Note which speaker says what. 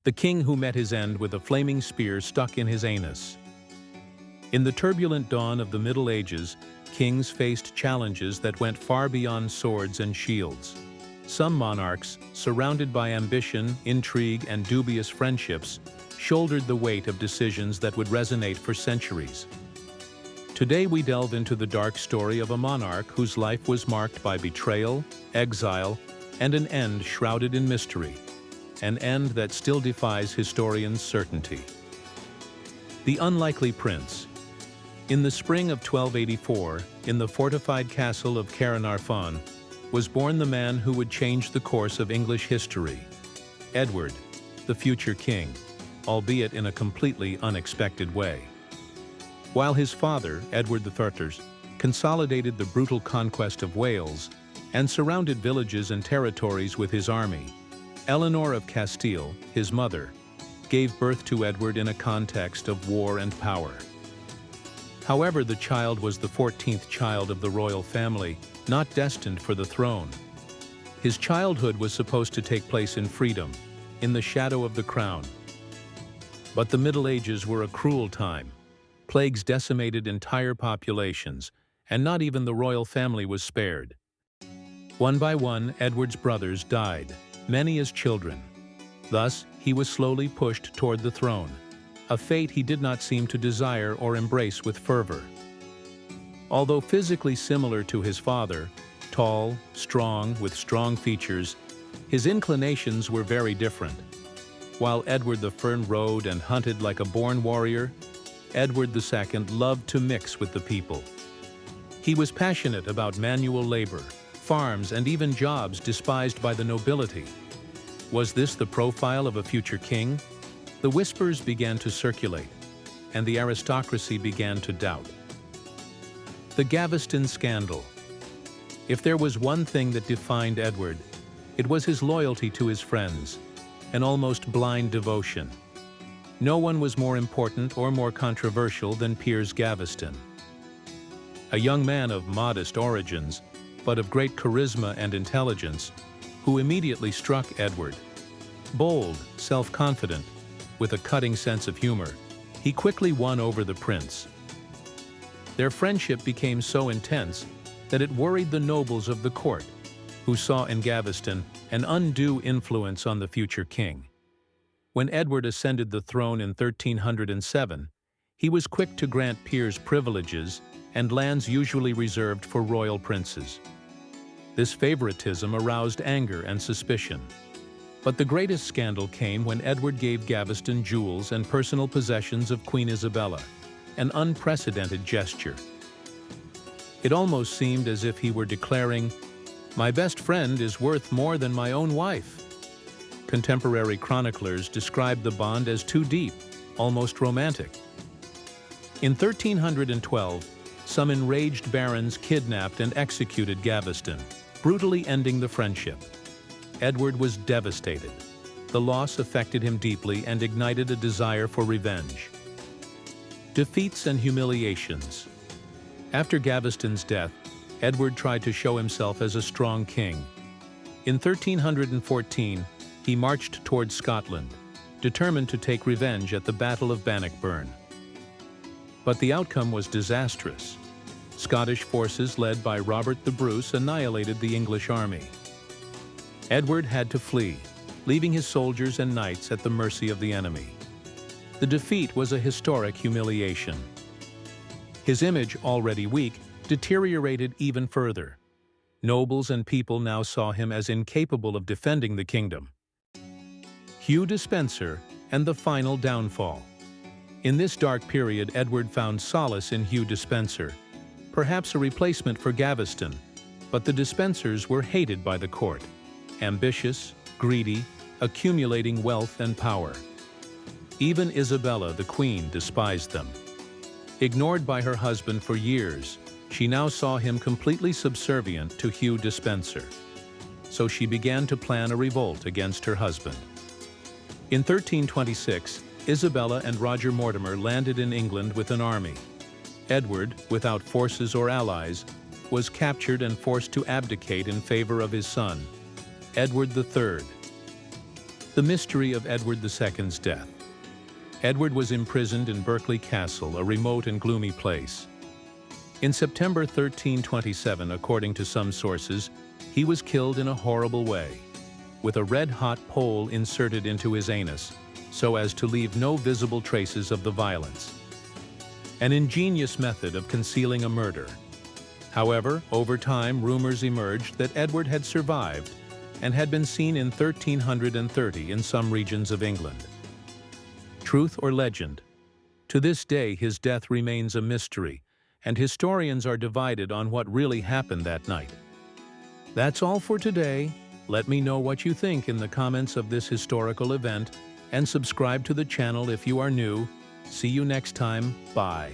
Speaker 1: the king who met his end with a flaming spear stuck in his anus. In the turbulent dawn of the Middle Ages, kings faced challenges that went far beyond swords and shields. Some monarchs, surrounded by ambition, intrigue, and dubious friendships, shouldered the weight of decisions that would resonate for centuries. Today we delve into the dark story of a monarch whose life was marked by betrayal, exile, and an end shrouded in mystery, an end that still defies historians' certainty. The Unlikely Prince. In the spring of 1284, in the fortified castle of Caernarfon, was born the man who would change the course of English history, Edward, the future king, albeit in a completely unexpected way. While his father, Edward III, consolidated the brutal conquest of Wales and surrounded villages and territories with his army, Eleanor of Castile, his mother, gave birth to Edward in a context of war and power. However, the child was the 14th child of the royal family, not destined for the throne. His childhood was supposed to take place in freedom, in the shadow of the crown. But the Middle Ages were a cruel time. Plagues decimated entire populations, and not even the royal family was spared. One by one, Edward's brothers died, many as children. Thus, he was slowly pushed toward the throne, a fate he did not seem to desire or embrace with fervor. Although physically similar to his father, tall, strong, with strong features, his inclinations were very different. While Edward I rode and hunted like a born warrior, Edward II loved to mix with the people. He was passionate about manual labor, farms, and even jobs despised by the nobility. Was this the profile of a future king? The whispers began to circulate, and the aristocracy began to doubt. The Gaveston Scandal. If there was one thing that defined Edward, it was his loyalty to his friends, an almost blind devotion. No one was more important or more controversial than Piers Gaveston. A young man of modest origins, but of great charisma and intelligence, who immediately struck Edward. Bold, self-confident, with a cutting sense of humor, he quickly won over the prince. Their friendship became so intense that it worried the nobles of the court, who saw in Gaveston an undue influence on the future king. When Edward ascended the throne in 1307, he was quick to grant peers privileges and lands usually reserved for royal princes. This favoritism aroused anger and suspicion. But the greatest scandal came when Edward gave Gaveston jewels and personal possessions of Queen Isabella, an unprecedented gesture. It almost seemed as if he were declaring, "My best friend is worth more than my own wife." Contemporary chroniclers described the bond as too deep, almost romantic. In 1312, some enraged barons kidnapped and executed Gaveston, brutally ending the friendship. Edward was devastated. The loss affected him deeply and ignited a desire for revenge. Defeats and humiliations. After Gaveston's death, Edward tried to show himself as a strong king. In 1314, he marched toward Scotland, determined to take revenge at the Battle of Bannockburn. But the outcome was disastrous. Scottish forces led by Robert the Bruce annihilated the English army. Edward had to flee, leaving his soldiers and knights at the mercy of the enemy. The defeat was a historic humiliation. His image, already weak, deteriorated even further. Nobles and people now saw him as incapable of defending the kingdom. Hugh Despenser and the final downfall. In this dark period, Edward found solace in Hugh Despenser, perhaps a replacement for Gaveston, but the Despensers were hated by the court, ambitious, greedy, accumulating wealth and power. Even Isabella, the queen, despised them. Ignored by her husband for years, she now saw him completely subservient to Hugh Despenser. So she began to plan a revolt against her husband. In 1326, Isabella and Roger Mortimer landed in England with an army. Edward, without forces or allies, was captured and forced to abdicate in favor of his son, Edward III. The mystery of Edward II's death. Edward was imprisoned in Berkeley Castle, a remote and gloomy place. In September 1327, according to some sources, he was killed in a horrible way, with a red-hot pole inserted into his anus, so as to leave no visible traces of the violence. An ingenious method of concealing a murder. However, over time, rumors emerged that Edward had survived and had been seen in 1330 in some regions of England. Truth or legend? To this day, his death remains a mystery, and historians are divided on what really happened that night. That's all for today. Let me know what you think in the comments of this historical event, and subscribe to the channel if you are new. See you next time. Bye.